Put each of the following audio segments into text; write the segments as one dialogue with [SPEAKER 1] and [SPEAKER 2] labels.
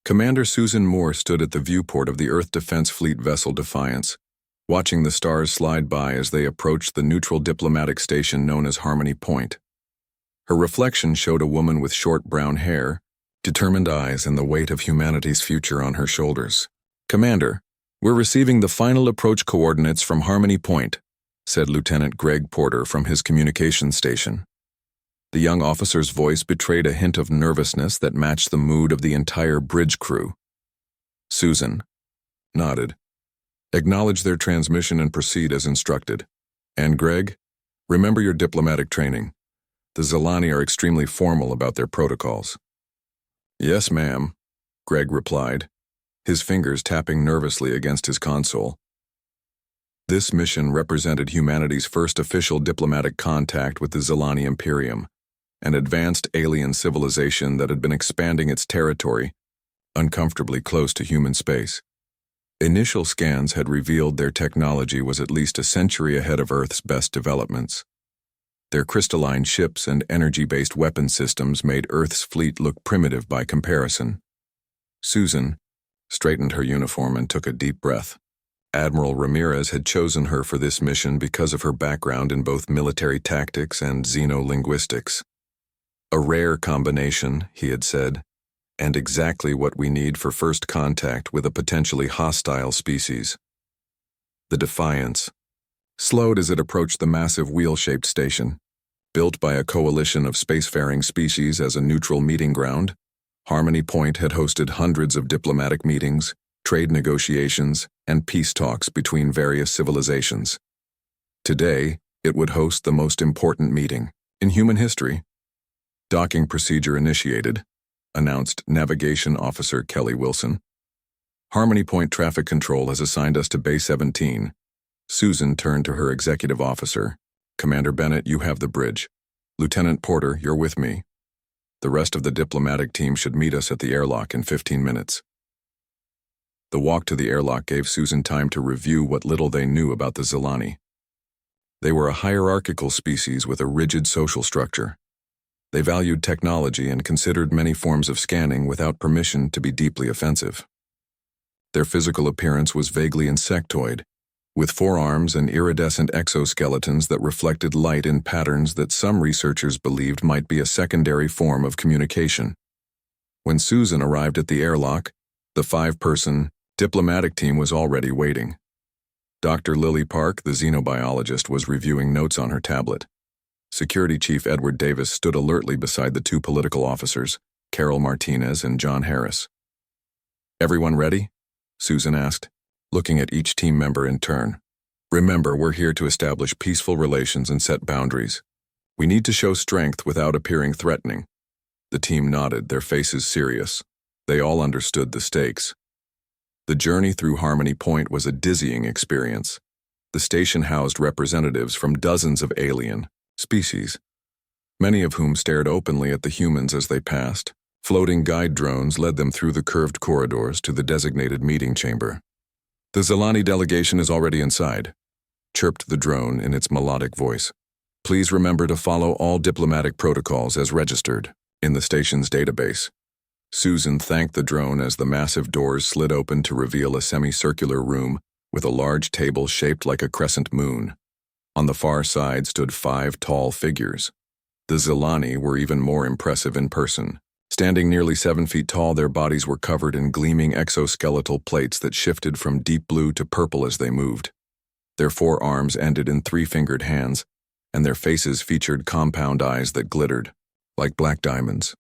[SPEAKER 1] Commander Susan Moore stood at the viewport of the Earth Defense Fleet vessel Defiance, watching the stars slide by as they approached the neutral diplomatic station known as Harmony Point. Her reflection showed a woman with short brown hair, determined eyes, and the weight of humanity's future on her shoulders. "Commander, we're receiving the final approach coordinates from Harmony Point," said Lieutenant Greg Porter from his communications station. The young officer's voice betrayed a hint of nervousness that matched the mood of the entire bridge crew. Susan nodded. "Acknowledge their transmission and proceed as instructed. And Greg, remember your diplomatic training. The Zilani are extremely formal about their protocols." "Yes, ma'am," Greg replied, his fingers tapping nervously against his console. This mission represented humanity's first official diplomatic contact with the Zilani Imperium, an advanced alien civilization that had been expanding its territory uncomfortably close to human space. Initial scans had revealed their technology was at least a century ahead of Earth's best developments. Their crystalline ships and energy-based weapon systems made Earth's fleet look primitive by comparison. Susan straightened her uniform and took a deep breath. Admiral Ramirez had chosen her for this mission because of her background in both military tactics and xenolinguistics. "A rare combination," he had said, "and exactly what we need for first contact with a potentially hostile species." The Defiance slowed as it approached the massive wheel-shaped station. Built by a coalition of spacefaring species as a neutral meeting ground, Harmony Point had hosted hundreds of diplomatic meetings, trade negotiations, and peace talks between various civilizations. Today, it would host the most important meeting in human history. "Docking procedure initiated," announced Navigation Officer Kelly Wilson. "Harmony Point Traffic Control has assigned us to Bay 17. Susan turned to her executive officer. "Commander Bennett, you have the bridge. Lieutenant Porter, you're with me. The rest of the diplomatic team should meet us at the airlock in 15 minutes. The walk to the airlock gave Susan time to review what little they knew about the Zilani. They were a hierarchical species with a rigid social structure. They valued technology and considered many forms of scanning without permission to be deeply offensive. Their physical appearance was vaguely insectoid, with forearms and iridescent exoskeletons that reflected light in patterns that some researchers believed might be a secondary form of communication. When Susan arrived at the airlock, the 5-person diplomatic team was already waiting. Dr. Lily Park, the xenobiologist, was reviewing notes on her tablet. Security Chief Edward Davis stood alertly beside the 2 political officers, Carol Martinez and John Harris. "Everyone ready?" Susan asked, looking at each team member in turn. "Remember, we're here to establish peaceful relations and set boundaries. We need to show strength without appearing threatening." The team nodded, their faces serious. They all understood the stakes. The journey through Harmony Point was a dizzying experience. The station housed representatives from dozens of alien species, many of whom stared openly at the humans as they passed. Floating guide drones led them through the curved corridors to the designated meeting chamber. "The Zilani delegation is already inside," chirped the drone in its melodic voice. "Please remember to follow all diplomatic protocols as registered in the station's database." Susan thanked the drone as the massive doors slid open to reveal a semicircular room with a large table shaped like a crescent moon. On the far side stood 5 tall figures. The Zilani were even more impressive in person. Standing nearly 7 feet tall, their bodies were covered in gleaming exoskeletal plates that shifted from deep blue to purple as they moved. Their forearms ended in 3-fingered hands, and their faces featured compound eyes that glittered like black diamonds.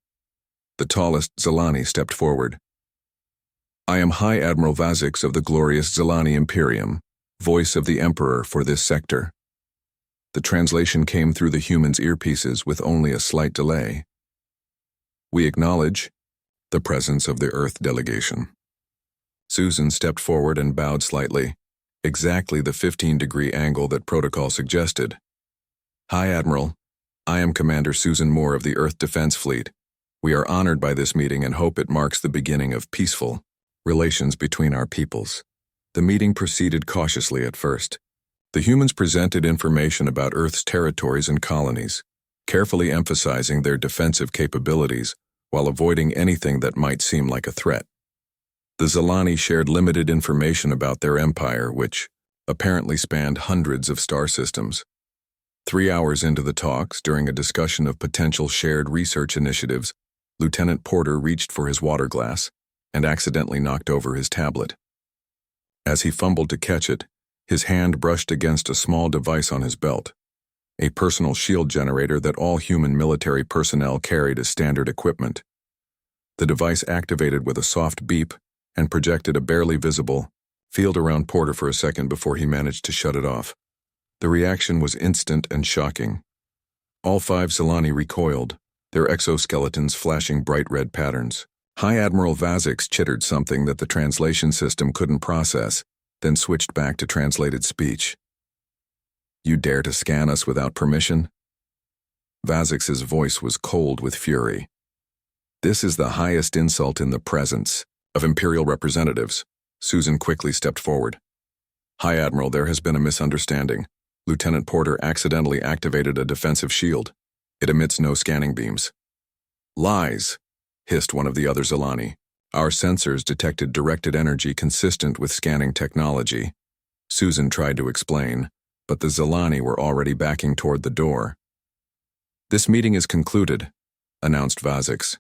[SPEAKER 1] The tallest Zilani stepped forward. "I am High Admiral Vazix of the glorious Zilani Imperium, voice of the Emperor for this sector." The translation came through the humans' earpieces with only a slight delay. "We acknowledge the presence of the Earth delegation." Susan stepped forward and bowed slightly, exactly the 15-degree angle that protocol suggested. "Hi, Admiral. I am Commander Susan Moore of the Earth Defense Fleet. We are honored by this meeting and hope it marks the beginning of peaceful relations between our peoples." The meeting proceeded cautiously at first. The humans presented information about Earth's territories and colonies, carefully emphasizing their defensive capabilities while avoiding anything that might seem like a threat. The Zilani shared limited information about their empire, which apparently spanned hundreds of star systems. 3 hours into the talks, during a discussion of potential shared research initiatives, Lieutenant Porter reached for his water glass and accidentally knocked over his tablet. As he fumbled to catch it, his hand brushed against a small device on his belt, a personal shield generator that all human military personnel carried as standard equipment. The device activated with a soft beep and projected a barely visible field around Porter for a second before he managed to shut it off. The reaction was instant and shocking. All 5 Zilani recoiled, their exoskeletons flashing bright red patterns. High Admiral Vazix chittered something that the translation system couldn't process, then switched back to translated speech. "You dare to scan us without permission?" Vazix's voice was cold with fury. "This is the highest insult in the presence of Imperial representatives." Susan quickly stepped forward. "High Admiral, there has been a misunderstanding. Lieutenant Porter accidentally activated a defensive shield. It emits no scanning beams." "Lies," hissed one of the other Zilani. "Our sensors detected directed energy consistent with scanning technology." Susan tried to explain, but the Zilani were already backing toward the door. "This meeting is concluded," announced Vazix.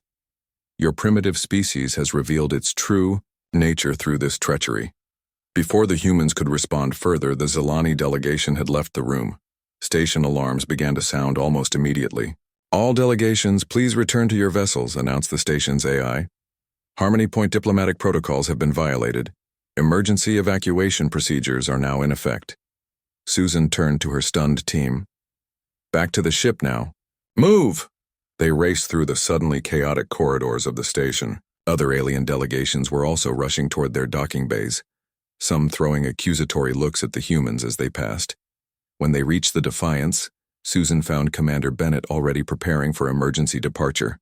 [SPEAKER 1] "Your primitive species has revealed its true nature through this treachery." Before the humans could respond further, the Zilani delegation had left the room. Station alarms began to sound almost immediately. "All delegations, please return to your vessels," announced the station's AI. "Harmony Point diplomatic protocols have been violated. Emergency evacuation procedures are now in effect." Susan turned to her stunned team. "Back to the ship now. Move!" They raced through the suddenly chaotic corridors of the station. Other alien delegations were also rushing toward their docking bays, some throwing accusatory looks at the humans as they passed. When they reached the Defiance, Susan found Commander Bennett already preparing for emergency departure.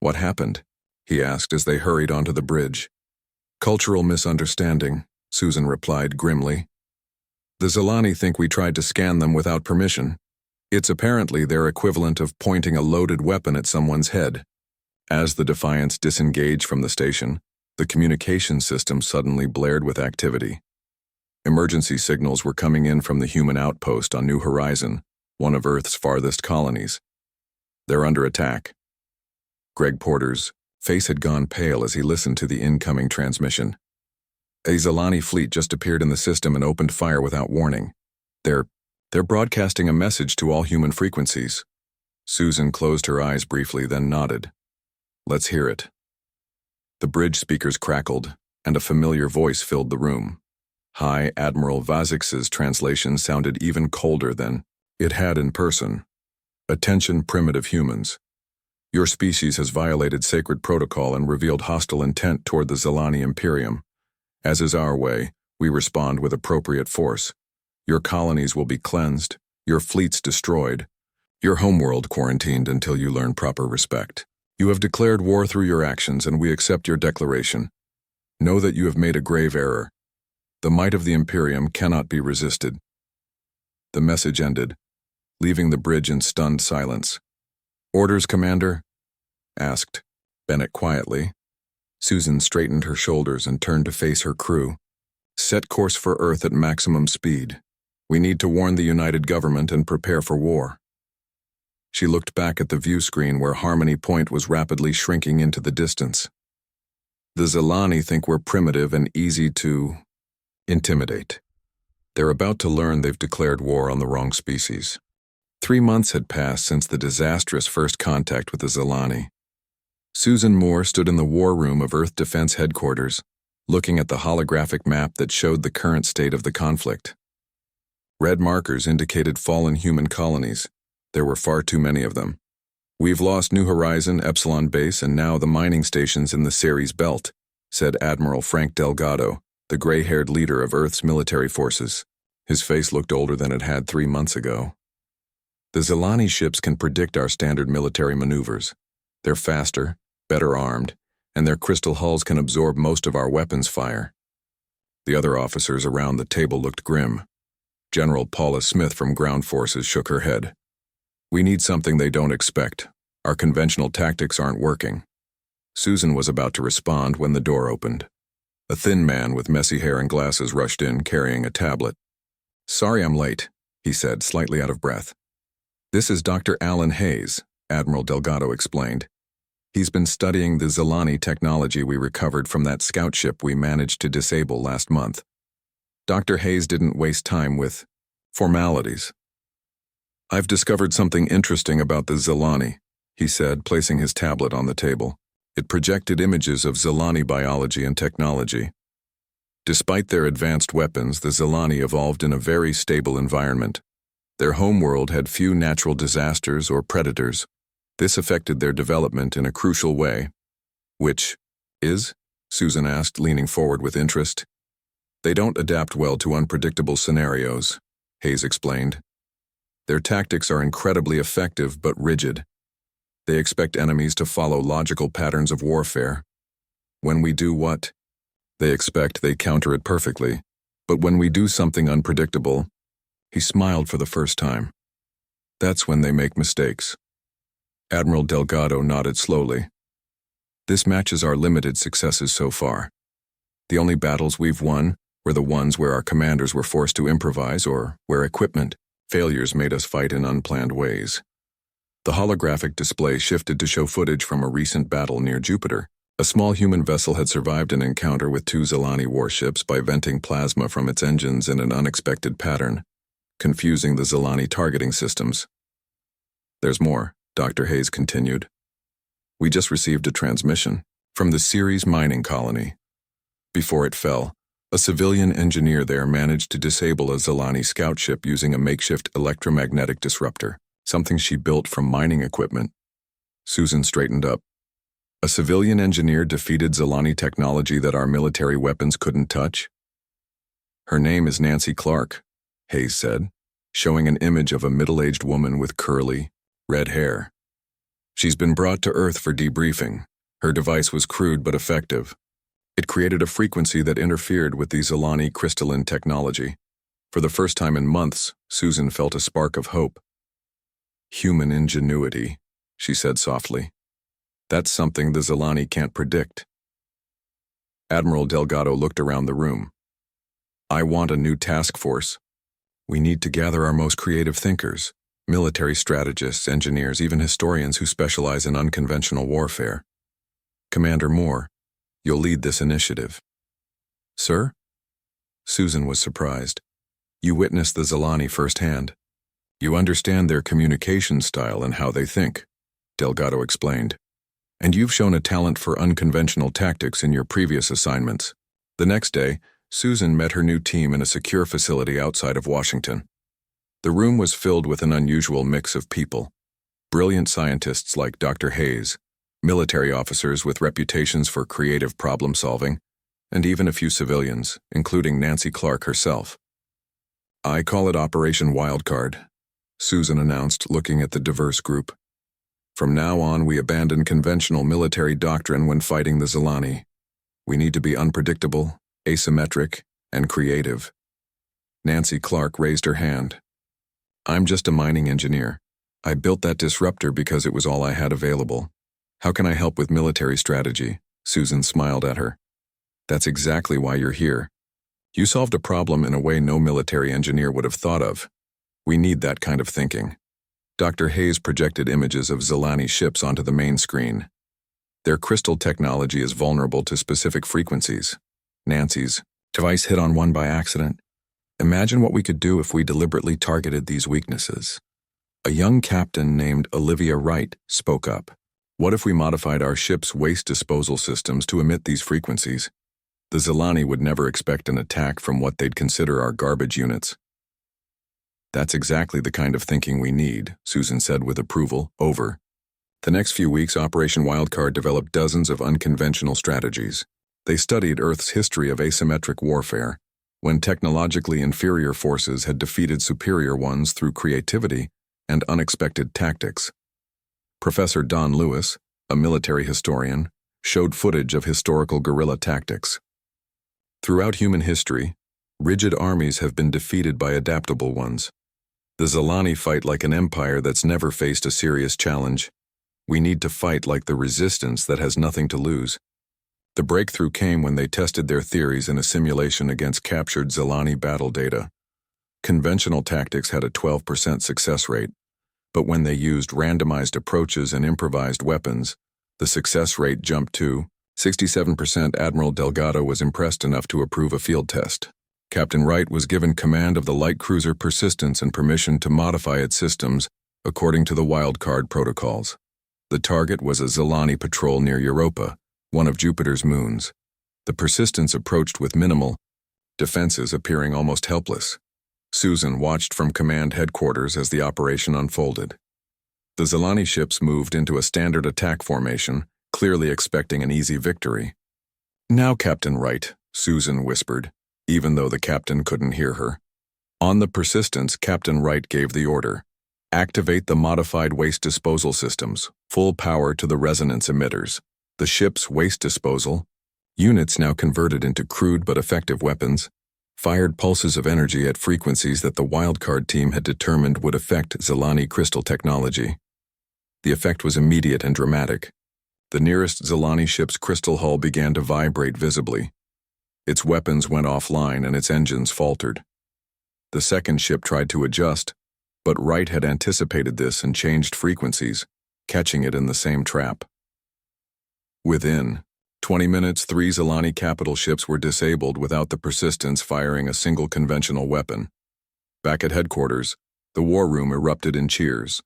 [SPEAKER 1] "What happened?" he asked as they hurried onto the bridge. "Cultural misunderstanding," Susan replied grimly. "The Zilani think we tried to scan them without permission. It's apparently their equivalent of pointing a loaded weapon at someone's head." As the Defiance disengaged from the station, the communication system suddenly blared with activity. Emergency signals were coming in from the human outpost on New Horizon, one of Earth's farthest colonies. "They're under attack." Greg Porter's face had gone pale as he listened to the incoming transmission. "A Zilani fleet just appeared in the system and opened fire without warning. They're broadcasting a message to all human frequencies." Susan closed her eyes briefly, then nodded. "Let's hear it." The bridge speakers crackled, and a familiar voice filled the room. High Admiral Vazix's translation sounded even colder than it had in person. "Attention, primitive humans. Your species has violated sacred protocol and revealed hostile intent toward the Zilani Imperium. As is our way, we respond with appropriate force. Your colonies will be cleansed, your fleets destroyed, your homeworld quarantined until you learn proper respect. You have declared war through your actions, and we accept your declaration. Know that you have made a grave error. The might of the Imperium cannot be resisted." The message ended, leaving the bridge in stunned silence. "Orders, Commander?" asked Bennett quietly. Susan straightened her shoulders and turned to face her crew. "Set course for Earth at maximum speed. We need to warn the United Government and prepare for war." She looked back at the view screen where Harmony Point was rapidly shrinking into the distance. "The Zilani think we're primitive and easy to intimidate. They're about to learn they've declared war on the wrong species." 3 months had passed since the disastrous first contact with the Zilani. Susan Moore stood in the war room of Earth Defense Headquarters, looking at the holographic map that showed the current state of the conflict. Red markers indicated fallen human colonies. There were far too many of them. "We've lost New Horizon, Epsilon Base, and now the mining stations in the Ceres Belt," said Admiral Frank Delgado, the gray-haired leader of Earth's military forces. His face looked older than it had 3 months ago. "The Zilani ships can predict our standard military maneuvers. They're faster, better armed, and their crystal hulls can absorb most of our weapons fire." The other officers around the table looked grim. General Paula Smith from Ground Forces shook her head. "We need something they don't expect. Our conventional tactics aren't working." Susan was about to respond when the door opened. A thin man with messy hair and glasses rushed in, carrying a tablet. "Sorry I'm late," he said, slightly out of breath. "This is Dr. Alan Hayes," Admiral Delgado explained. "He's been studying the Zilani technology we recovered from that scout ship we managed to disable last month." Dr. Hayes didn't waste time with formalities. "I've discovered something interesting about the Zilani," he said, placing his tablet on the table. It projected images of Zilani biology and technology. Despite their advanced weapons, the Zilani evolved in a very stable environment. Their homeworld had few natural disasters or predators. This affected their development in a crucial way. "Which is?" Susan asked, leaning forward with interest. "They don't adapt well to unpredictable scenarios," Hayes explained. "Their tactics are incredibly effective but rigid. They expect enemies to follow logical patterns of warfare. When we do what they expect, they counter it perfectly. But when we do something unpredictable," he smiled for the first time, "that's when they make mistakes." Admiral Delgado nodded slowly. "This matches our limited successes so far. The only battles we've won were the ones where our commanders were forced to improvise or where equipment failures made us fight in unplanned ways." The holographic display shifted to show footage from a recent battle near Jupiter. A small human vessel had survived an encounter with 2 Zilani warships by venting plasma from its engines in an unexpected pattern, confusing the Zilani targeting systems. "There's more," Dr. Hayes continued. "We just received a transmission from the Ceres mining colony. Before it fell, a civilian engineer there managed to disable a Zilani scout ship using a makeshift electromagnetic disruptor, something she built from mining equipment." Susan straightened up. "A civilian engineer defeated Zilani technology that our military weapons couldn't touch?" "Her name is Nancy Clark," Hayes said, showing an image of a middle-aged woman with curly, red hair. "She's been brought to Earth for debriefing. Her device was crude but effective. It created a frequency that interfered with the Zilani crystalline technology. For the first time in months, Susan felt a spark of hope. "Human ingenuity," she said softly. "That's something the Zilani can't predict." Admiral Delgado looked around the room. "I want a new task force. We need to gather our most creative thinkers, military strategists, engineers, even historians who specialize in unconventional warfare. Commander Moore, you'll lead this initiative." "Sir?" Susan was surprised. "You witnessed the Zilani firsthand. You understand their communication style and how they think," Delgado explained. "And you've shown a talent for unconventional tactics in your previous assignments." The next day, Susan met her new team in a secure facility outside of Washington. The room was filled with an unusual mix of people. Brilliant scientists like Dr. Hayes, military officers with reputations for creative problem-solving, and even a few civilians, including Nancy Clark herself. "I call it Operation Wildcard," Susan announced, looking at the diverse group. "From now on, we abandon conventional military doctrine when fighting the Zilani. We need to be unpredictable, asymmetric, and creative." Nancy Clark raised her hand. "I'm just a mining engineer. I built that disruptor because it was all I had available. How can I help with military strategy?" Susan smiled at her. "That's exactly why you're here. You solved a problem in a way no military engineer would have thought of. We need that kind of thinking." Dr. Hayes projected images of Zilani ships onto the main screen. "Their crystal technology is vulnerable to specific frequencies. Nancy's device hit on one by accident. Imagine what we could do if we deliberately targeted these weaknesses." A young captain named Olivia Wright spoke up. "What if we modified our ship's waste disposal systems to emit these frequencies? The Zilani would never expect an attack from what they'd consider our garbage units." "That's exactly the kind of thinking we need," Susan said with approval. Over the next few weeks, Operation Wildcard developed dozens of unconventional strategies. They studied Earth's history of asymmetric warfare, when technologically inferior forces had defeated superior ones through creativity and unexpected tactics. Professor Don Lewis, a military historian, showed footage of historical guerrilla tactics. Throughout human history, rigid armies have been defeated by adaptable ones. The Zilani fight like an empire that's never faced a serious challenge. We need to fight like the resistance that has nothing to lose. The breakthrough came when they tested their theories in a simulation against captured Zilani battle data. Conventional tactics had a 12% success rate, but when they used randomized approaches and improvised weapons, the success rate jumped to 67%. Admiral Delgado was impressed enough to approve a field test. Captain Wright was given command of the light cruiser Persistence and permission to modify its systems according to the wildcard protocols. The target was a Zilani patrol near Europa, one of Jupiter's moons. The Persistence approached with minimal defenses, appearing almost helpless. Susan watched from command headquarters as the operation unfolded. The Zilani ships moved into a standard attack formation, clearly expecting an easy victory. "Now, Captain Wright," Susan whispered, even though the captain couldn't hear her. On the Persistence, Captain Wright gave the order: activate the modified waste disposal systems, full power to the resonance emitters. The ship's waste disposal units, now converted into crude but effective weapons, fired pulses of energy at frequencies that the wildcard team had determined would affect Zilani crystal technology. The effect was immediate and dramatic. The nearest Zilani ship's crystal hull began to vibrate visibly. Its weapons went offline and its engines faltered. The second ship tried to adjust, but Wright had anticipated this and changed frequencies, catching it in the same trap. Within 20 minutes, 3 Zilani capital ships were disabled without the Persistence firing a single conventional weapon. Back at headquarters, the war room erupted in cheers.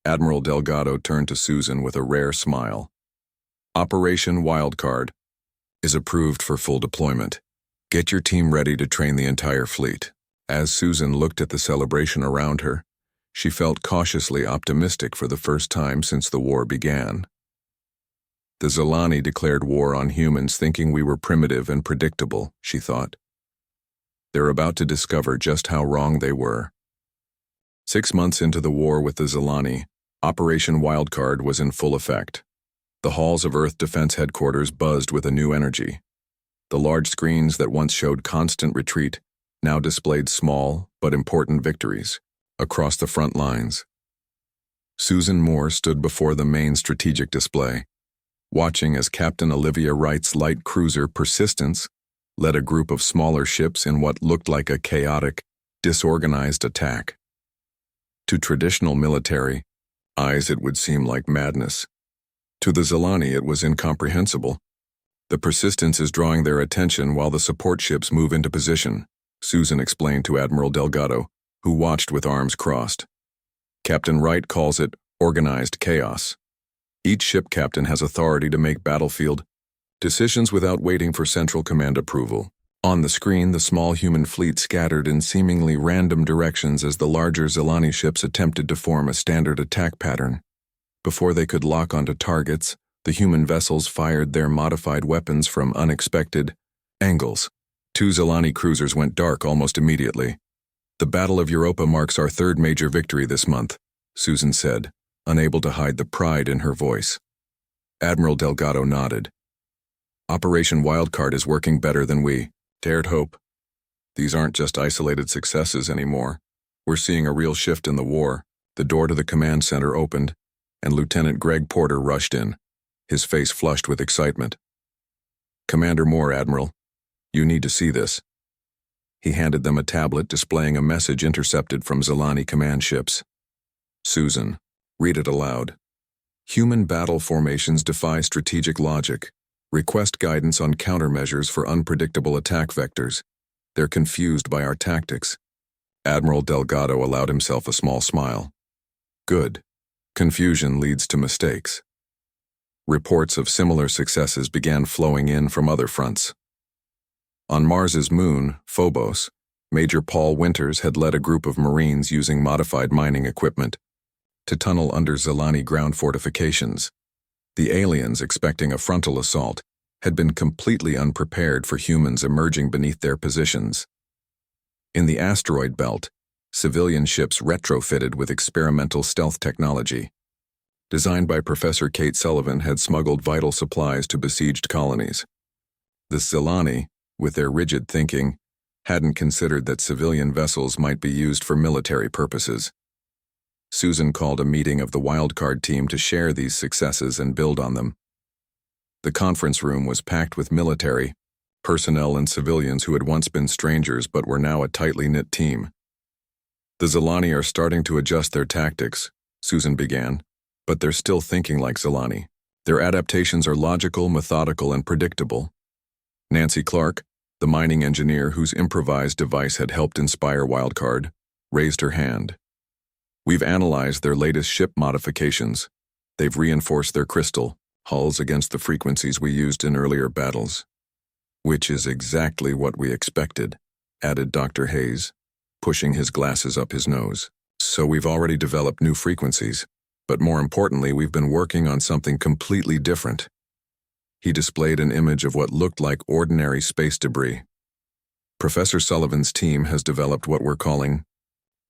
[SPEAKER 1] Admiral Delgado turned to Susan with a rare smile. Operation Wildcard is approved for full deployment. Get your team ready to train the entire fleet. As Susan looked at the celebration around her, she felt cautiously optimistic for the first time since the war began. The Zilani declared war on humans thinking we were primitive and predictable, she thought. They're about to discover just how wrong they were. 6 months into the war with the Zilani, Operation Wildcard was in full effect. The halls of Earth Defense Headquarters buzzed with a new energy. The large screens that once showed constant retreat now displayed small but important victories across the front lines. Susan Moore stood before the main strategic display, watching as Captain Olivia Wright's light cruiser Persistence led a group of smaller ships in what looked like a chaotic, disorganized attack. To traditional military eyes, it would seem like madness. To the Zilani, it was incomprehensible. The Persistence is drawing their attention while the support ships move into position, Susan explained to Admiral Delgado, who watched with arms crossed. Captain Wright calls it organized chaos. Each ship captain has authority to make battlefield decisions without waiting for Central Command approval. On the screen, the small human fleet scattered in seemingly random directions as the larger Zilani ships attempted to form a standard attack pattern. Before they could lock onto targets, the human vessels fired their modified weapons from unexpected angles. 2 Zilani cruisers went dark almost immediately. "The Battle of Europa marks our 3rd major victory this month," Susan said, unable to hide the pride in her voice. Admiral Delgado nodded. "Operation Wildcard is working better than we dared hope. These aren't just isolated successes anymore. We're seeing a real shift in the war." The door to the command center opened, and Lieutenant Greg Porter rushed in, his face flushed with excitement. "Commander Moore, Admiral. You need to see this." He handed them a tablet displaying a message intercepted from Zilani command ships. "Susan, read it aloud. Human battle formations defy strategic logic. Request guidance on countermeasures for unpredictable attack vectors. They're confused by our tactics." Admiral Delgado allowed himself a small smile. "Good. Confusion leads to mistakes." Reports of similar successes began flowing in from other fronts. On Mars's moon, Phobos, Major Paul Winters had led a group of Marines using modified mining equipment to tunnel under Zilani ground fortifications. The aliens, expecting a frontal assault, had been completely unprepared for humans emerging beneath their positions. In the asteroid belt, civilian ships retrofitted with experimental stealth technology, designed by Professor Kate Sullivan, had smuggled vital supplies to besieged colonies. The Zilani, with their rigid thinking, hadn't considered that civilian vessels might be used for military purposes. Susan called a meeting of the wildcard team to share these successes and build on them. The conference room was packed with military, personnel and civilians who had once been strangers but were now a tightly knit team. The Zilani are starting to adjust their tactics, Susan began, but they're still thinking like Zilani. Their adaptations are logical, methodical, and predictable. Nancy Clark, the mining engineer whose improvised device had helped inspire Wildcard, raised her hand. We've analyzed their latest ship modifications. They've reinforced their crystal hulls against the frequencies we used in earlier battles. Which is exactly what we expected, added Dr. Hayes, pushing his glasses up his nose. So we've already developed new frequencies, but more importantly, we've been working on something completely different. He displayed an image of what looked like ordinary space debris. Professor Sullivan's team has developed what we're calling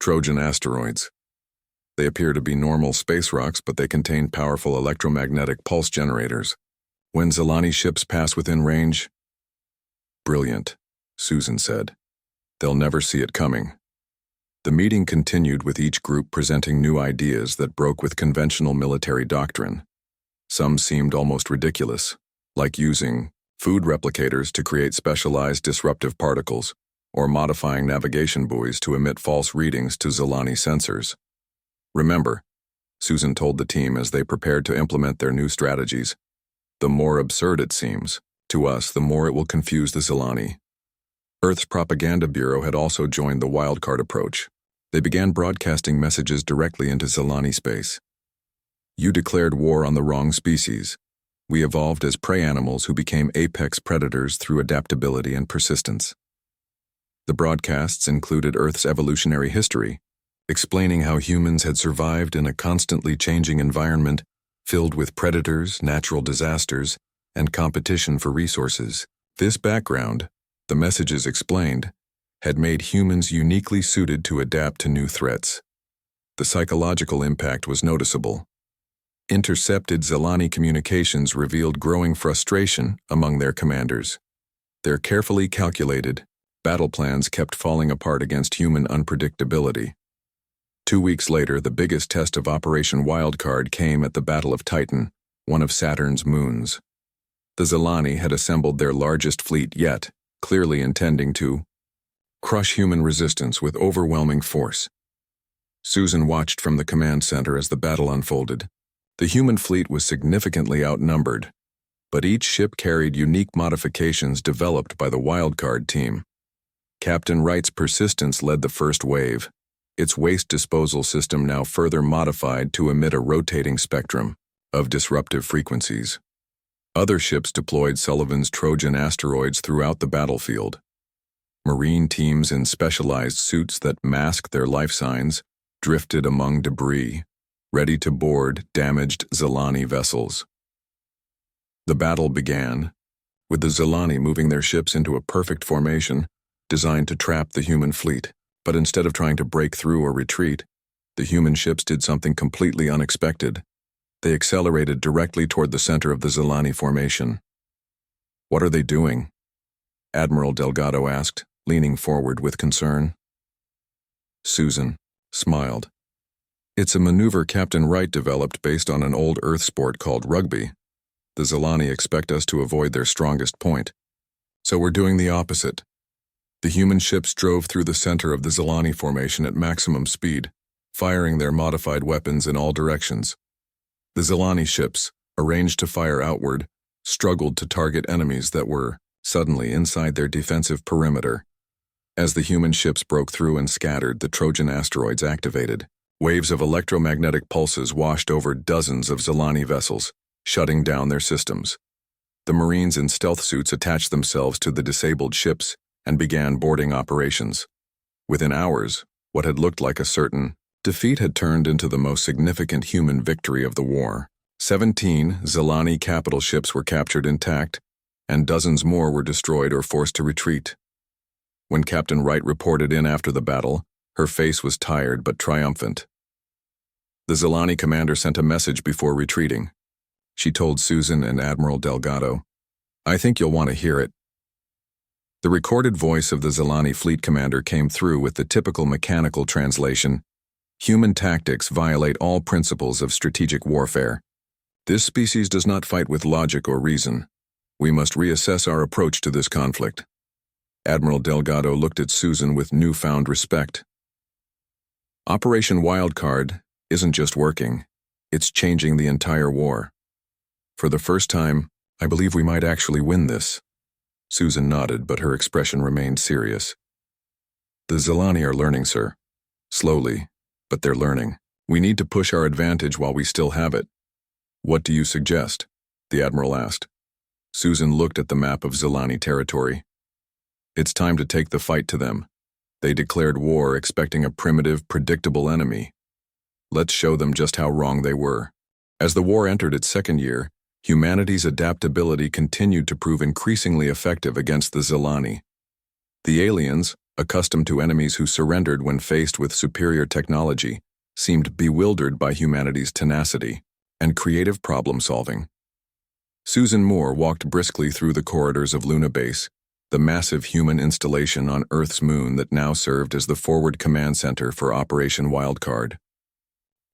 [SPEAKER 1] Trojan asteroids. They appear to be normal space rocks, but they contain powerful electromagnetic pulse generators. When Zilani ships pass within range, brilliant, Susan said. They'll never see it coming. The meeting continued with each group presenting new ideas that broke with conventional military doctrine. Some seemed almost ridiculous, like using food replicators to create specialized disruptive particles, or modifying navigation buoys to emit false readings to Zilani sensors. Remember, Susan told the team as they prepared to implement their new strategies, the more absurd it seems to us, the more it will confuse the Zilani. Earth's propaganda bureau had also joined the wildcard approach. They began broadcasting messages directly into Zilani space. You declared war on the wrong species. We evolved as prey animals who became apex predators through adaptability and persistence. The broadcasts included Earth's evolutionary history, explaining how humans had survived in a constantly changing environment filled with predators, natural disasters, and competition for resources. This background, the messages explained, had made humans uniquely suited to adapt to new threats. The psychological impact was noticeable. Intercepted Zilani communications revealed growing frustration among their commanders. Their carefully calculated battle plans kept falling apart against human unpredictability. 2 weeks later, the biggest test of Operation Wildcard came at the Battle of Titan, one of Saturn's moons. The Zilani had assembled their largest fleet yet, clearly intending to crush human resistance with overwhelming force. Susan watched from the command center as the battle unfolded. The human fleet was significantly outnumbered, but each ship carried unique modifications developed by the wildcard team. Captain Wright's persistence led the first wave, its waste disposal system now further modified to emit a rotating spectrum of disruptive frequencies. Other ships deployed Sullivan's Trojan asteroids throughout the battlefield. Marine teams in specialized suits that masked their life signs drifted among debris, ready to board damaged Zilani vessels. The battle began, with the Zilani moving their ships into a perfect formation designed to trap the human fleet. But instead of trying to break through or retreat, the human ships did something completely unexpected. They accelerated directly toward the center of the Zilani formation. What are they doing? Admiral Delgado asked, leaning forward with concern. Susan smiled. It's a maneuver Captain Wright developed based on an old Earth sport called rugby. The Zilani expect us to avoid their strongest point. So we're doing the opposite. The human ships drove through the center of the Zilani formation at maximum speed, firing their modified weapons in all directions. The Zilani ships, arranged to fire outward, struggled to target enemies that were suddenly inside their defensive perimeter. As the human ships broke through and scattered, the Trojan asteroids activated. Waves of electromagnetic pulses washed over dozens of Zilani vessels, shutting down their systems. The Marines in stealth suits attached themselves to the disabled ships and began boarding operations. Within hours, what had looked like a certain defeat had turned into the most significant human victory of the war. 17 Zilani capital ships were captured intact, and dozens more were destroyed or forced to retreat. When Captain Wright reported in after the battle, her face was tired but triumphant. The Zilani commander sent a message before retreating. She told Susan and Admiral Delgado, "I think you'll want to hear it." The recorded voice of the Zilani fleet commander came through with the typical mechanical translation, "Human tactics violate all principles of strategic warfare. This species does not fight with logic or reason. We must reassess our approach to this conflict. Admiral Delgado looked at Susan with newfound respect. Operation Wildcard isn't just working, it's changing the entire war. For the first time, I believe we might actually win this. Susan nodded, but her expression remained serious. The Zilani are learning, sir. Slowly, but they're learning. We need to push our advantage while we still have it. What do you suggest? The Admiral asked. Susan looked at the map of Zilani territory. It's time to take the fight to them. They declared war expecting a primitive, predictable enemy. Let's show them just how wrong they were. As the war entered its second year, humanity's adaptability continued to prove increasingly effective against the Zilani. The aliens, accustomed to enemies who surrendered when faced with superior technology, seemed bewildered by humanity's tenacity and creative problem-solving. Susan Moore walked briskly through the corridors of Luna Base, the massive human installation on Earth's moon that now served as the forward command center for Operation Wildcard.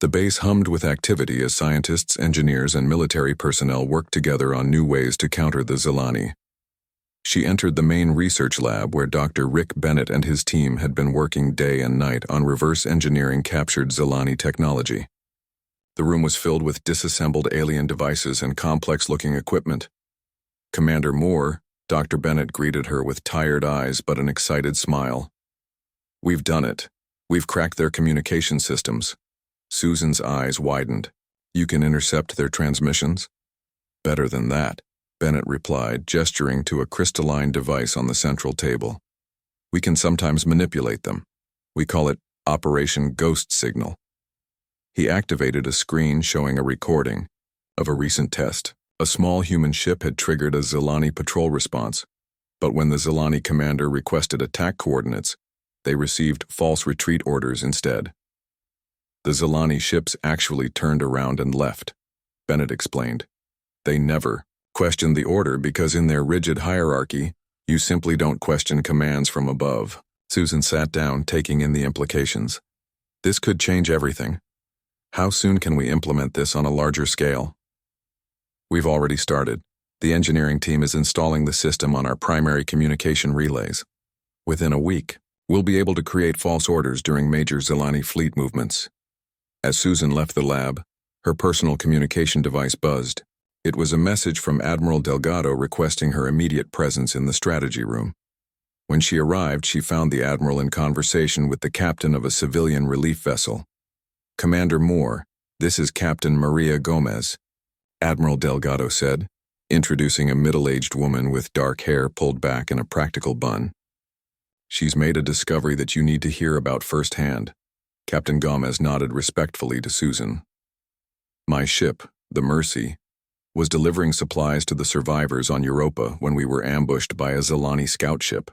[SPEAKER 1] The base hummed with activity as scientists, engineers, and military personnel worked together on new ways to counter the Zilani. She entered the main research lab where Dr. Rick Bennett and his team had been working day and night on reverse engineering captured Zilani technology. The room was filled with disassembled alien devices and complex-looking equipment. Commander Moore, Dr. Bennett greeted her with tired eyes but an excited smile. We've done it. We've cracked their communication systems. Susan's eyes widened. You can intercept their transmissions? Better than that, Bennett replied, gesturing to a crystalline device on the central table. We can sometimes manipulate them. We call it Operation Ghost Signal. He activated a screen showing a recording of a recent test. A small human ship had triggered a Zilani patrol response, but when the Zilani commander requested attack coordinates, they received false retreat orders instead. The Zilani ships actually turned around and left, Bennett explained. They never questioned the order because in their rigid hierarchy, you simply don't question commands from above. Susan sat down, taking in the implications. This could change everything. How soon can we implement this on a larger scale? We've already started. The engineering team is installing the system on our primary communication relays. Within a week, we'll be able to create false orders during major Zilani fleet movements. As Susan left the lab, her personal communication device buzzed. It was a message from Admiral Delgado requesting her immediate presence in the strategy room. When she arrived, she found the Admiral in conversation with the captain of a civilian relief vessel. Commander Moore, this is Captain Maria Gomez, Admiral Delgado said, introducing a middle-aged woman with dark hair pulled back in a practical bun. She's made a discovery that you need to hear about firsthand. Captain Gomez nodded respectfully to Susan. My ship, the Mercy, was delivering supplies to the survivors on Europa when we were ambushed by a Zilani scout ship.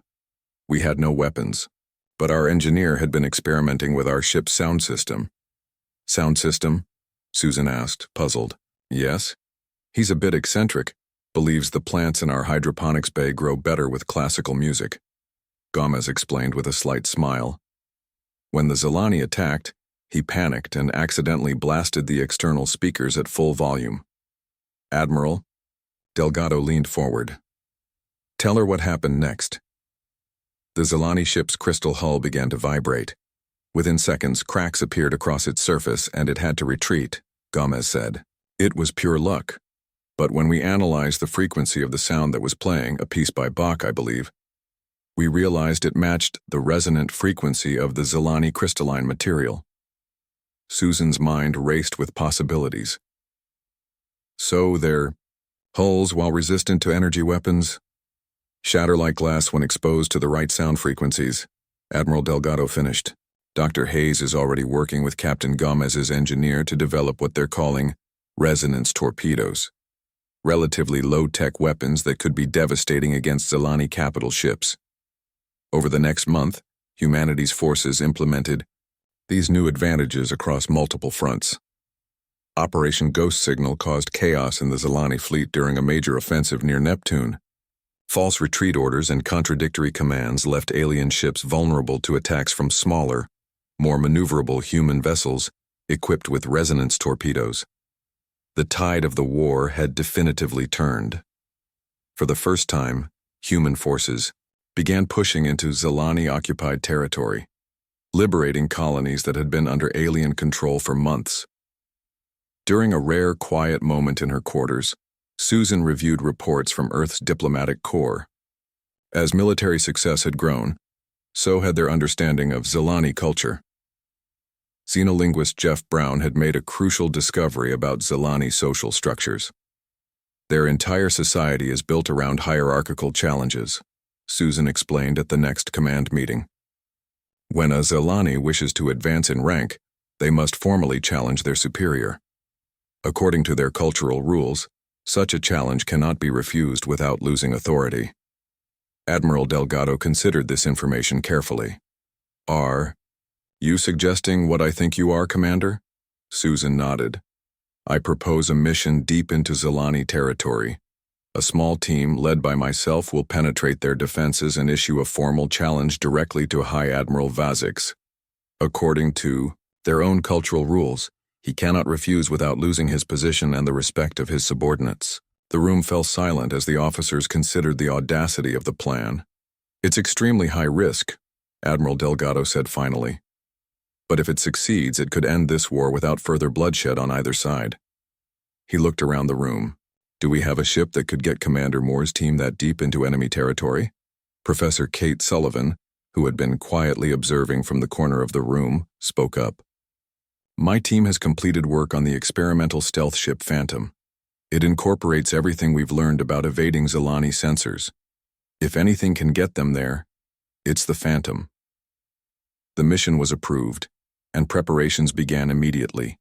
[SPEAKER 1] We had no weapons, but our engineer had been experimenting with our ship's sound system. Sound system? Susan asked, puzzled. Yes. He's a bit eccentric, believes the plants in our hydroponics bay grow better with classical music. Gomez explained with a slight smile. When the Zilani attacked, he panicked and accidentally blasted the external speakers at full volume. Admiral, Delgado leaned forward. Tell her what happened next. The Zilani ship's crystal hull began to vibrate. Within seconds, cracks appeared across its surface and it had to retreat, Gomez said. It was pure luck. But when we analyzed the frequency of the sound that was playing, a piece by Bach, I believe, we realized it matched the resonant frequency of the Zilani crystalline material. Susan's mind raced with possibilities. So their hulls, while resistant to energy weapons, shatter like glass when exposed to the right sound frequencies, Admiral Delgado finished. Dr. Hayes is already working with Captain Gomez's engineer to develop what they're calling resonance torpedoes, relatively low-tech weapons that could be devastating against Zilani capital ships. Over the next month, humanity's forces implemented these new advantages across multiple fronts. Operation Ghost Signal caused chaos in the Zilani fleet during a major offensive near Neptune. False retreat orders and contradictory commands left alien ships vulnerable to attacks from smaller, more maneuverable human vessels equipped with resonance torpedoes. The tide of the war had definitively turned. For the first time, human forces began pushing into Zilani-occupied territory, liberating colonies that had been under alien control for months. During a rare, quiet moment in her quarters, Susan reviewed reports from Earth's diplomatic corps. As military success had grown, so had their understanding of Zilani culture. Xenolinguist Jeff Brown had made a crucial discovery about Zilani social structures. Their entire society is built around hierarchical challenges, Susan explained at the next command meeting. When a Zilani wishes to advance in rank, they must formally challenge their superior. According to their cultural rules, such a challenge cannot be refused without losing authority. Admiral Delgado considered this information carefully. Are you suggesting what I think you are, Commander? Susan nodded. I propose a mission deep into Zilani territory. A small team led by myself will penetrate their defenses and issue a formal challenge directly to High Admiral Vazix. According to their own cultural rules, he cannot refuse without losing his position and the respect of his subordinates. The room fell silent as the officers considered the audacity of the plan. It's extremely high risk, Admiral Delgado said finally. But if it succeeds, it could end this war without further bloodshed on either side. He looked around the room. Do we have a ship that could get Commander Moore's team that deep into enemy territory? Professor Kate Sullivan, who had been quietly observing from the corner of the room, spoke up. My team has completed work on the experimental stealth ship Phantom. It incorporates everything we've learned about evading Zilani sensors. If anything can get them there, it's the Phantom. The mission was approved, and preparations began immediately.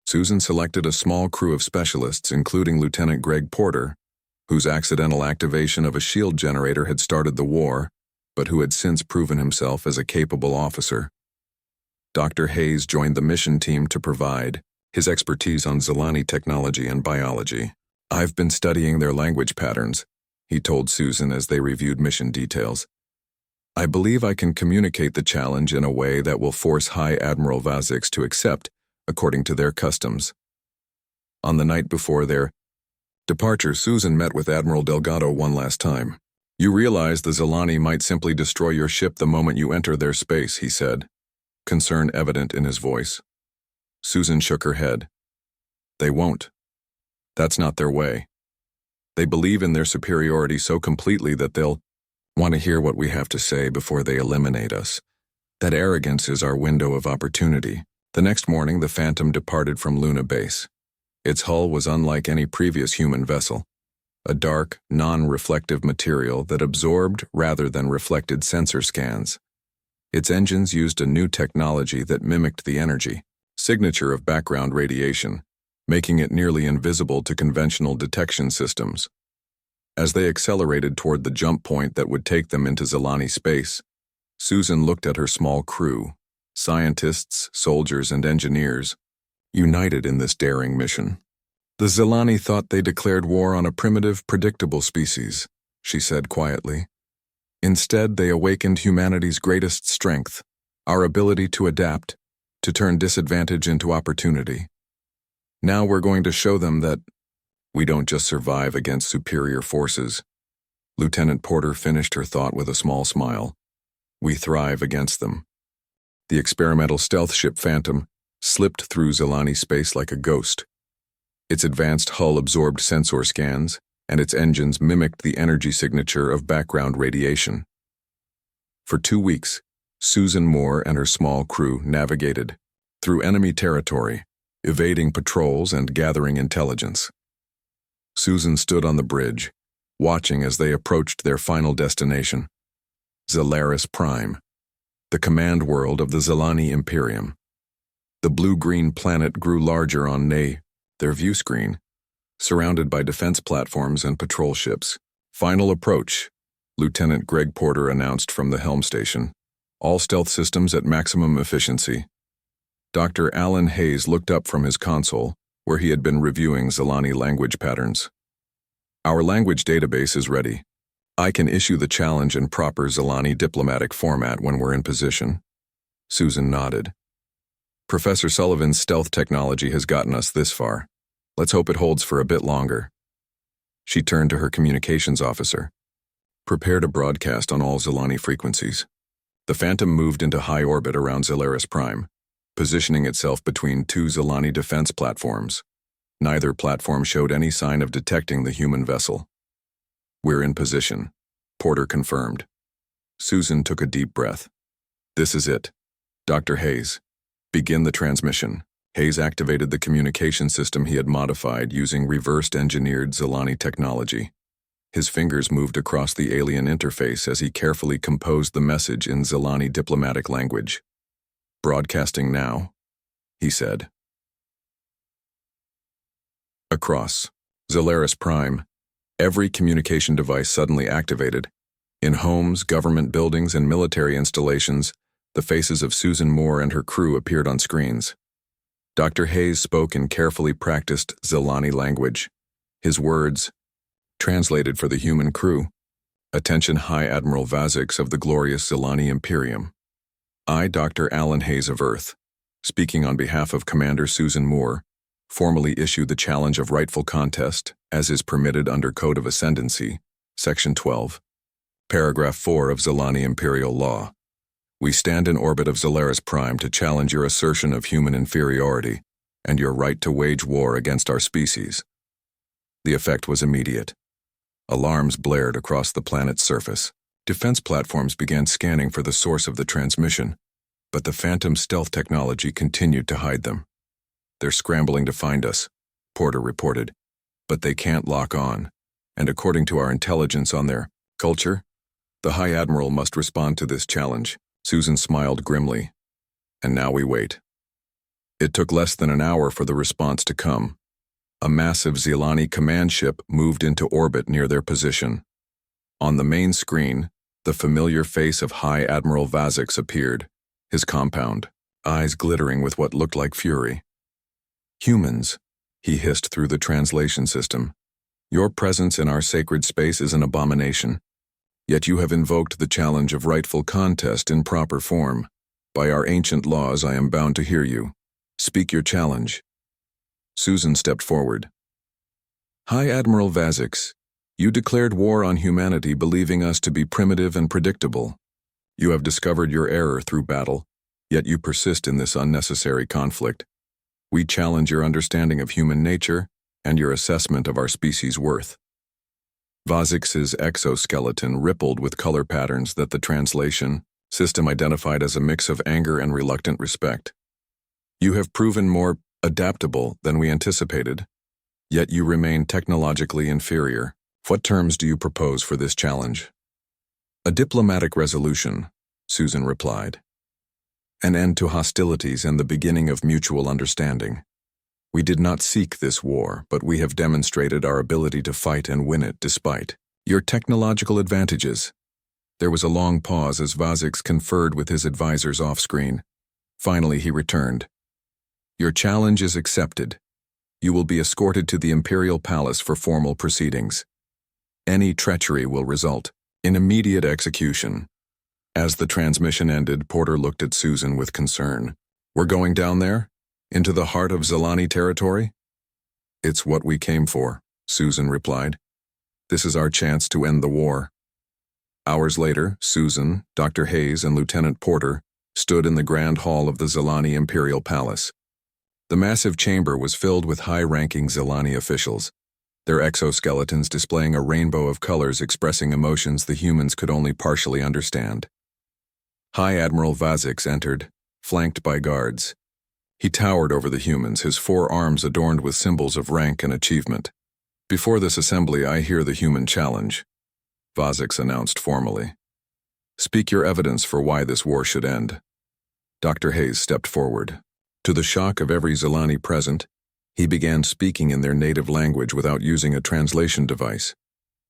[SPEAKER 1] Susan selected a small crew of specialists, including Lieutenant Greg Porter, whose accidental activation of a shield generator had started the war, but who had since proven himself as a capable officer. Dr. Hayes joined the mission team to provide his expertise on Zilani technology and biology. I've been studying their language patterns, he told Susan as they reviewed mission details. I believe I can communicate the challenge in a way that will force High Admiral Vazix to accept according to their customs. On the night before their departure, Susan met with Admiral Delgado one last time. You realize the Zilani might simply destroy your ship the moment you enter their space, he said, concern evident in his voice. Susan shook her head. They won't. That's not their way. They believe in their superiority so completely that they'll want to hear what we have to say before they eliminate us. That arrogance is our window of opportunity. The next morning, the Phantom departed from Luna Base. Its hull was unlike any previous human vessel, a dark, non-reflective material that absorbed rather than reflected sensor scans. Its engines used a new technology that mimicked the energy signature of background radiation, making it nearly invisible to conventional detection systems. As they accelerated toward the jump point that would take them into Zilani space, Susan looked at her small crew, scientists, soldiers, and engineers, united in this daring mission. The Zilani thought they declared war on a primitive, predictable species, she said quietly. Instead, they awakened humanity's greatest strength, our ability to adapt, to turn disadvantage into opportunity. Now we're going to show them that we don't just survive against superior forces. Lieutenant Porter finished her thought with a small smile. We thrive against them. The experimental stealth ship Phantom slipped through Zilani space like a ghost. Its advanced hull absorbed sensor scans, and its engines mimicked the energy signature of background radiation. For 2 weeks, Susan Moore and her small crew navigated through enemy territory, evading patrols and gathering intelligence. Susan stood on the bridge, watching as they approached their final destination, Zelaris Prime, the command world of the Zilani Imperium. The blue-green planet grew larger on their view screen, surrounded by defense platforms and patrol ships. Final approach, Lieutenant Greg Porter announced from the helm station. All stealth systems at maximum efficiency. Dr. Alan Hayes looked up from his console, where he had been reviewing Zilani language patterns. Our language database is ready. I can issue the challenge in proper Zilani diplomatic format when we're in position. Susan nodded. Professor Sullivan's stealth technology has gotten us this far. Let's hope it holds for a bit longer. She turned to her communications officer. Prepare to broadcast on all Zilani frequencies. The Phantom moved into high orbit around Zolaris Prime, positioning itself between two Zilani defense platforms. Neither platform showed any sign of detecting the human vessel. We're in position, Porter confirmed. Susan took a deep breath. This is it. Dr. Hayes, begin the transmission. Hayes activated the communication system he had modified using reversed-engineered Zilani technology. His fingers moved across the alien interface as he carefully composed the message in Zilani diplomatic language. Broadcasting now, he said. Across Zolaris Prime, every communication device suddenly activated. In homes, government buildings, and military installations, the faces of Susan Moore and her crew appeared on screens. Dr. Hayes spoke in carefully practiced Zilani language. His words, translated for the human crew. Attention High Admiral Vazix of the glorious Zilani Imperium. I, Dr. Alan Hayes of Earth, speaking on behalf of Commander Susan Moore, formally issue the challenge of rightful contest, as is permitted under Code of Ascendancy, Section 12, Paragraph 4 of Zilani Imperial Law. We stand in orbit of Zolaris Prime to challenge your assertion of human inferiority and your right to wage war against our species. The effect was immediate. Alarms blared across the planet's surface. Defense platforms began scanning for the source of the transmission, but the Phantom stealth technology continued to hide them. They're scrambling to find us, Porter reported, but they can't lock on, and according to our intelligence on their culture, the High Admiral must respond to this challenge. Susan smiled grimly. And now we wait. It took less than an hour for the response to come. A massive Zilani command ship moved into orbit near their position. On the main screen, the familiar face of High Admiral Vazix appeared, his compound, eyes glittering with what looked like fury. Humans, he hissed through the translation system. Your presence in our sacred space is an abomination. Yet you have invoked the challenge of rightful contest in proper form. By our ancient laws, I am bound to hear you. Speak your challenge. Susan stepped forward. High Admiral Vazix, you declared war on humanity, believing us to be primitive and predictable. You have discovered your error through battle, yet you persist in this unnecessary conflict. We challenge your understanding of human nature and your assessment of our species' worth. Vazix's exoskeleton rippled with color patterns that the translation system identified as a mix of anger and reluctant respect. You have proven more adaptable than we anticipated, yet you remain technologically inferior. What terms do you propose for this challenge? A diplomatic resolution, Susan replied. An end to hostilities and the beginning of mutual understanding. We did not seek this war, but we have demonstrated our ability to fight and win it despite your technological advantages. There was a long pause as Vazix conferred with his advisors off-screen. Finally, he returned. Your challenge is accepted. You will be escorted to the Imperial Palace for formal proceedings. Any treachery will result in immediate execution. As the transmission ended, Porter looked at Susan with concern. We're going down there? Into the heart of Zilani territory? It's what we came for, Susan replied. This is our chance to end the war. Hours later, Susan, Dr. Hayes, and Lieutenant Porter stood in the grand hall of the Zilani Imperial Palace. The massive chamber was filled with high-ranking Zilani officials, their exoskeletons displaying a rainbow of colors expressing emotions the humans could only partially understand. High Admiral Vazix entered, flanked by guards. He towered over the humans, his 4 arms adorned with symbols of rank and achievement. Before this assembly, I hear the human challenge, Vazix announced formally. Speak your evidence for why this war should end. Dr. Hayes stepped forward. To the shock of every Zilani present, he began speaking in their native language without using a translation device.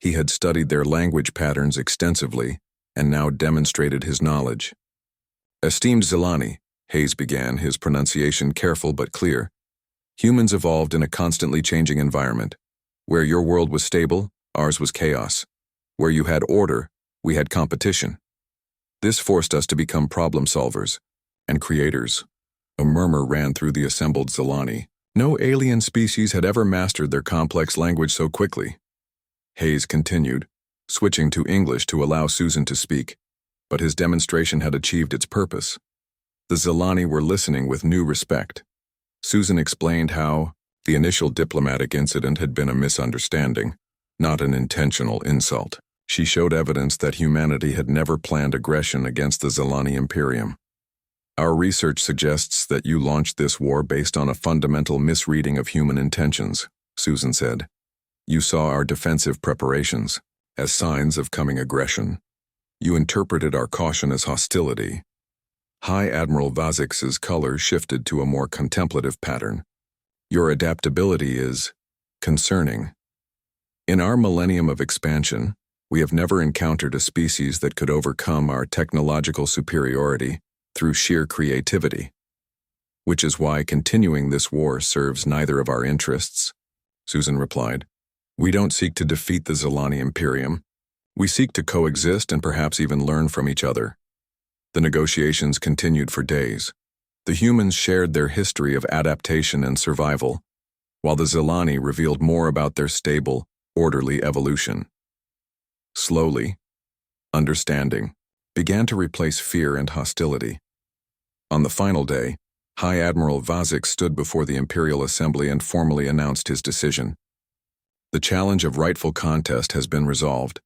[SPEAKER 1] He had studied their language patterns extensively and now demonstrated his knowledge. Esteemed Zilani, Hayes began, his pronunciation careful but clear. Humans evolved in a constantly changing environment. Where your world was stable, ours was chaos. Where you had order, we had competition. This forced us to become problem solvers and creators. A murmur ran through the assembled Zilani. No alien species had ever mastered their complex language so quickly. Hayes continued, switching to English to allow Susan to speak, but his demonstration had achieved its purpose. The Zilani were listening with new respect. Susan explained how the initial diplomatic incident had been a misunderstanding, not an intentional insult. She showed evidence that humanity had never planned aggression against the Zilani Imperium. Our research suggests that you launched this war based on a fundamental misreading of human intentions, Susan said. You saw our defensive preparations as signs of coming aggression. You interpreted our caution as hostility. High Admiral Vazix's color shifted to a more contemplative pattern. Your adaptability is concerning. In our millennium of expansion, we have never encountered a species that could overcome our technological superiority through sheer creativity. Which is why continuing this war serves neither of our interests, Susan replied. We don't seek to defeat the Zilani Imperium. We seek to coexist and perhaps even learn from each other. The negotiations continued for days. The humans shared their history of adaptation and survival, while the Zilani revealed more about their stable, orderly evolution. Slowly, understanding began to replace fear and hostility. On the final day, High Admiral Vazix stood before the Imperial Assembly and formally announced his decision. The challenge of rightful contest has been resolved.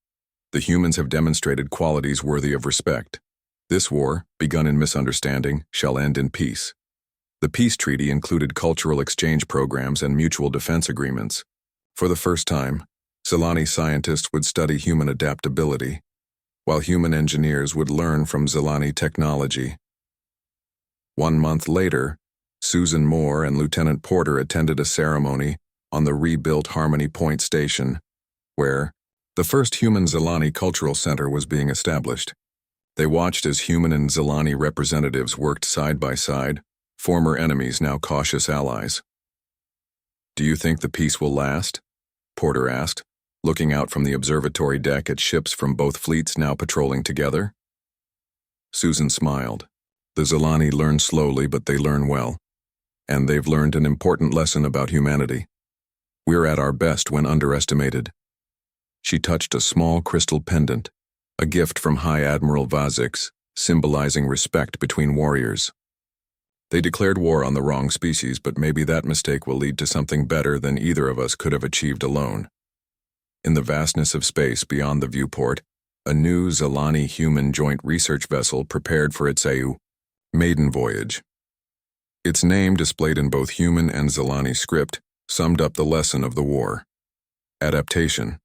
[SPEAKER 1] The humans have demonstrated qualities worthy of respect. This war, begun in misunderstanding, shall end in peace. The peace treaty included cultural exchange programs and mutual defense agreements. For the first time, Zilani scientists would study human adaptability, while human engineers would learn from Zilani technology. 1 month later, Susan Moore and Lieutenant Porter attended a ceremony on the rebuilt Harmony Point Station, where the first human Zilani Cultural Center was being established. They watched as human and Zilani representatives worked side by side, former enemies now cautious allies. Do you think the peace will last? Porter asked, looking out from the observatory deck at ships from both fleets now patrolling together. Susan smiled. The Zilani learn slowly, but they learn well. And they've learned an important lesson about humanity. We're at our best when underestimated. She touched a small crystal pendant, a gift from High Admiral Vazix, symbolizing respect between warriors. They declared war on the wrong species, but maybe that mistake will lead to something better than either of us could have achieved alone. In the vastness of space beyond the viewport, a new Zilani human joint research vessel prepared for its maiden voyage. Its name, displayed in both human and Zilani script, summed up the lesson of the war. Adaptation.